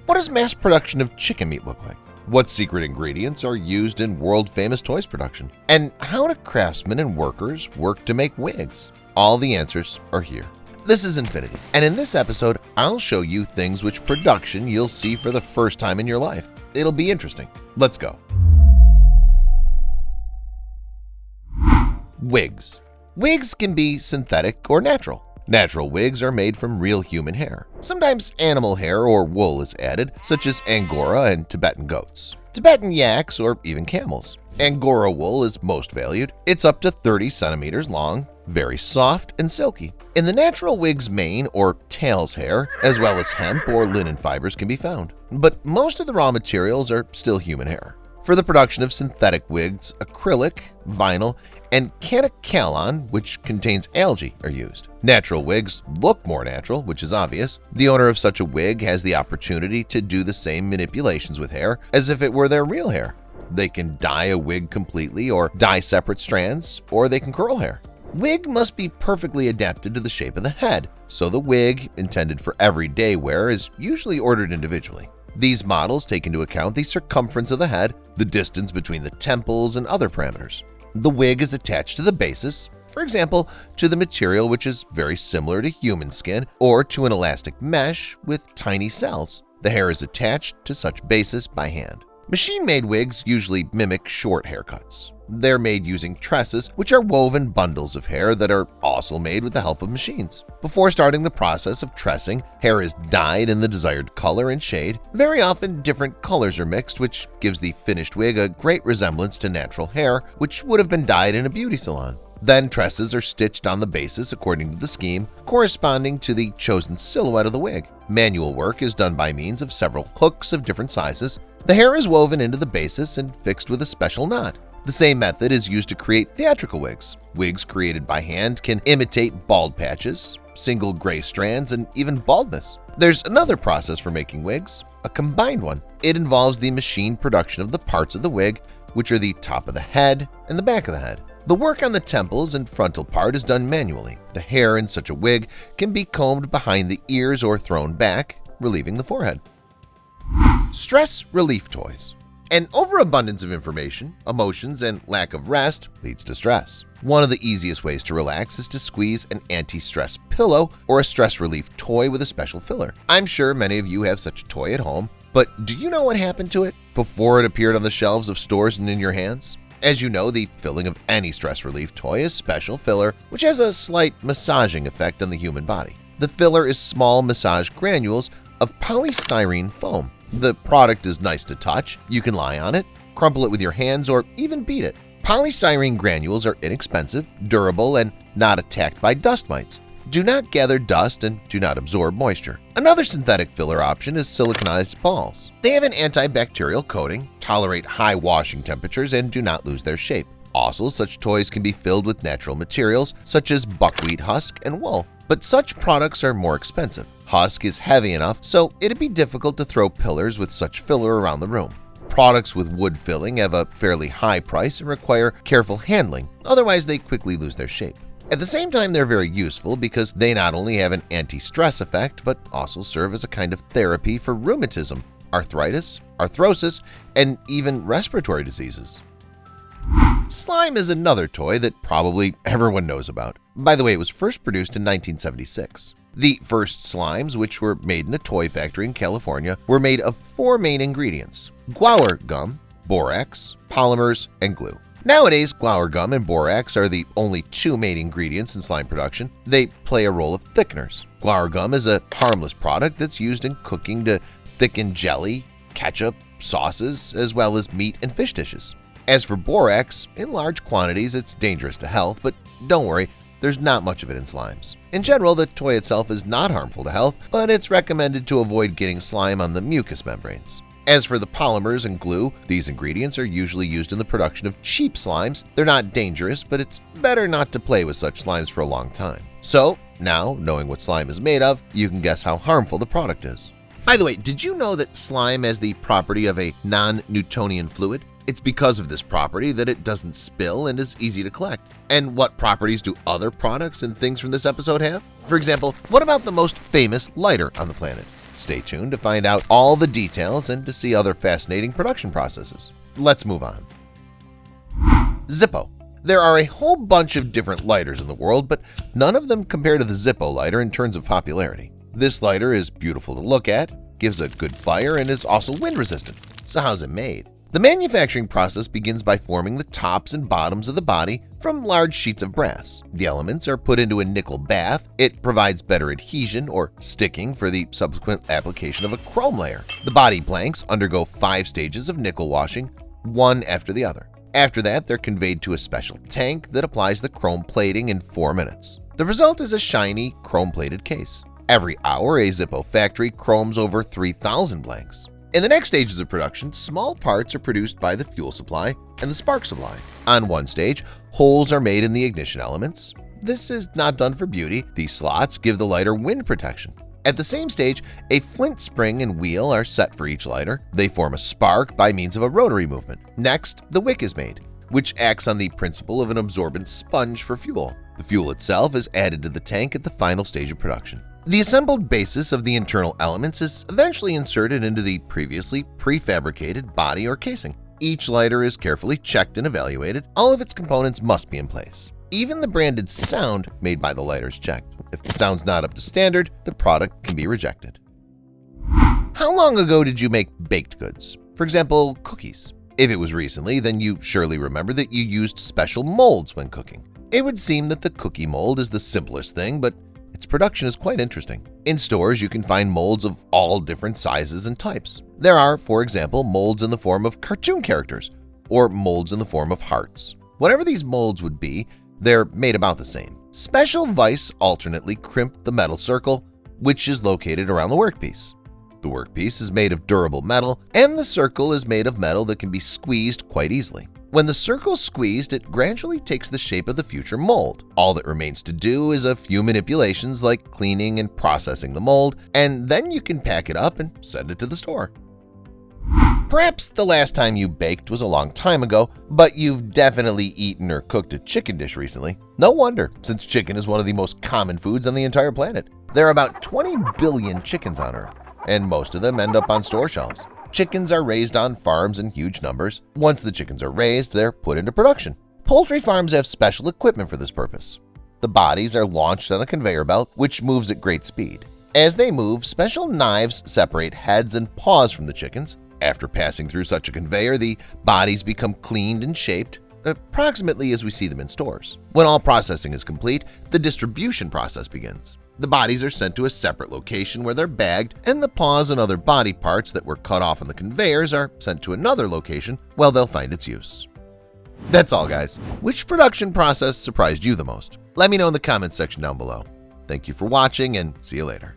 What does mass production of chicken meat look like? What secret ingredients are used in world-famous toys production? And how do craftsmen and workers work to make wigs? All the answers are here. This is Infinity, and in this episode, I'll show you things which production you'll see for the first time in your life. It'll be interesting. Let's go. Wigs. Wigs can be synthetic or natural. Natural wigs are made from real human hair. Sometimes animal hair or wool is added, such as Angora and Tibetan goats, Tibetan yaks, or even camels. Angora wool is most valued. It's up to 30 centimeters long, very soft and silky. In the natural wig's mane or tail's hair, as well as hemp or linen fibers can be found. But most of the raw materials are still human hair. For the production of synthetic wigs, acrylic, vinyl, and catechol, which contains algae, are used. Natural wigs look more natural, which is obvious. The owner of such a wig has the opportunity to do the same manipulations with hair as if it were their real hair. They can dye a wig completely or dye separate strands, or they can curl hair. Wig must be perfectly adapted to the shape of the head, so the wig, intended for everyday wear, is usually ordered individually. These models take into account the circumference of the head, the distance between the temples, and other parameters. The wig is attached to the basis, for example, to the material which is very similar to human skin or to an elastic mesh with tiny cells. The hair is attached to such basis by hand. Machine-made wigs usually mimic short haircuts. They're made using tresses, which are woven bundles of hair that are also made with the help of machines. Before starting the process of tressing, hair is dyed in the desired color and shade. Very often, different colors are mixed, which gives the finished wig a great resemblance to natural hair, which would have been dyed in a beauty salon. Then tresses are stitched on the basis according to the scheme, corresponding to the chosen silhouette of the wig. Manual work is done by means of several hooks of different sizes. The hair is woven into the basis and fixed with a special knot. The same method is used to create theatrical wigs. Wigs created by hand can imitate bald patches, single gray strands, and even baldness. There's another process for making wigs, a combined one. It involves the machine production of the parts of the wig, which are the top of the head and the back of the head. The work on the temples and frontal part is done manually. The hair in such a wig can be combed behind the ears or thrown back, relieving the forehead. Stress relief toys. An overabundance of information, emotions, and lack of rest leads to stress. One of the easiest ways to relax is to squeeze an anti-stress pillow or a stress relief toy with a special filler. I'm sure many of you have such a toy at home, but do you know what happened to it before it appeared on the shelves of stores and in your hands? As you know, the filling of any stress relief toy is special filler, which has a slight massaging effect on the human body. The filler is small massage granules of polystyrene foam. The product is nice to touch. You can lie on it, crumple it with your hands, or even beat it. Polystyrene granules are inexpensive, durable, and not attacked by dust mites. Do not gather dust and do not absorb moisture. Another synthetic filler option is siliconized balls. They have an antibacterial coating, tolerate high washing temperatures, and do not lose their shape. Also, such toys can be filled with natural materials such as buckwheat husk and wool, but such products are more expensive. Husk is heavy enough, so it'd be difficult to throw pillars with such filler around the room. Products with wood filling have a fairly high price and require careful handling, otherwise they quickly lose their shape. At the same time, they're very useful because they not only have an anti-stress effect, but also serve as a kind of therapy for rheumatism, arthritis, arthrosis, and even respiratory diseases. Slime is another toy that probably everyone knows about. By the way, it was first produced in 1976. The first slimes, which were made in a toy factory in California, were made of 4 main ingredients: guar gum, borax, polymers, and glue. Nowadays, guar gum and borax are the only 2 main ingredients in slime production. They play a role of thickeners. Guar gum is a harmless product that's used in cooking to thicken jelly, ketchup, sauces, as well as meat and fish dishes. As for borax, in large quantities it's dangerous to health, but don't worry, there's not much of it in slimes. In general, the toy itself is not harmful to health, but it's recommended to avoid getting slime on the mucous membranes. As for the polymers and glue, these ingredients are usually used in the production of cheap slimes. They're not dangerous, but it's better not to play with such slimes for a long time. So, now, knowing what slime is made of, you can guess how harmful the product is. By the way, did you know that slime has the property of a non-Newtonian fluid? It's because of this property that it doesn't spill and is easy to collect. And what properties do other products and things from this episode have? For example, what about the most famous lighter on the planet? Stay tuned to find out all the details and to see other fascinating production processes. Let's move on. Zippo. There are a whole bunch of different lighters in the world, but none of them compare to the Zippo lighter in terms of popularity. This lighter is beautiful to look at, gives a good fire, and is also wind resistant. So how's it made? The manufacturing process begins by forming the tops and bottoms of the body from large sheets of brass. The elements are put into a nickel bath. It provides better adhesion or sticking for the subsequent application of a chrome layer. The body planks undergo 5 stages of nickel washing, one after the other. After that, they're conveyed to a special tank that applies the chrome plating in 4 minutes. The result is a shiny, chrome-plated case. Every hour, a Zippo factory chromes over 3,000 blanks. In the next stages of production, small parts are produced by the fuel supply and the spark supply. On one stage, holes are made in the ignition elements. This is not done for beauty. These slots give the lighter wind protection. At the same stage, a flint spring and wheel are set for each lighter. They form a spark by means of a rotary movement. Next, the wick is made, which acts on the principle of an absorbent sponge for fuel. The fuel itself is added to the tank at the final stage of production. The assembled basis of the internal elements is eventually inserted into the previously prefabricated body or casing. Each lighter is carefully checked and evaluated. All of its components must be in place. Even the branded sound made by the lighter is checked. If the sound's not up to standard, the product can be rejected. How long ago did you make baked goods? For example, cookies. If it was recently, then you surely remember that you used special molds when cooking. It would seem that the cookie mold is the simplest thing, but its production is quite interesting. In stores, you can find molds of all different sizes and types. There are, for example, molds in the form of cartoon characters or molds in the form of hearts. Whatever these molds would be, they're made about the same. Special vise alternately crimp the metal circle, which is located around the workpiece. The workpiece is made of durable metal, and the circle is made of metal that can be squeezed quite easily. When the circle's squeezed, it gradually takes the shape of the future mold. All that remains to do is a few manipulations like cleaning and processing the mold, and then you can pack it up and send it to the store. Perhaps the last time you baked was a long time ago, but you've definitely eaten or cooked a chicken dish recently. No wonder, since chicken is one of the most common foods on the entire planet. There are about 20 billion chickens on Earth, and most of them end up on store shelves. Chickens are raised on farms in huge numbers. Once the chickens are raised, they're put into production. Poultry farms have special equipment for this purpose. The bodies are launched on a conveyor belt, which moves at great speed. As they move, special knives separate heads and paws from the chickens. After passing through such a conveyor, the bodies become cleaned and shaped, approximately as we see them in stores. When all processing is complete, the distribution process begins. The bodies are sent to a separate location where they're bagged, and the paws and other body parts that were cut off on the conveyors are sent to another location where they'll find its use. That's all, guys. Which production process surprised you the most? Let me know in the comments section down below. Thank you for watching, and see you later.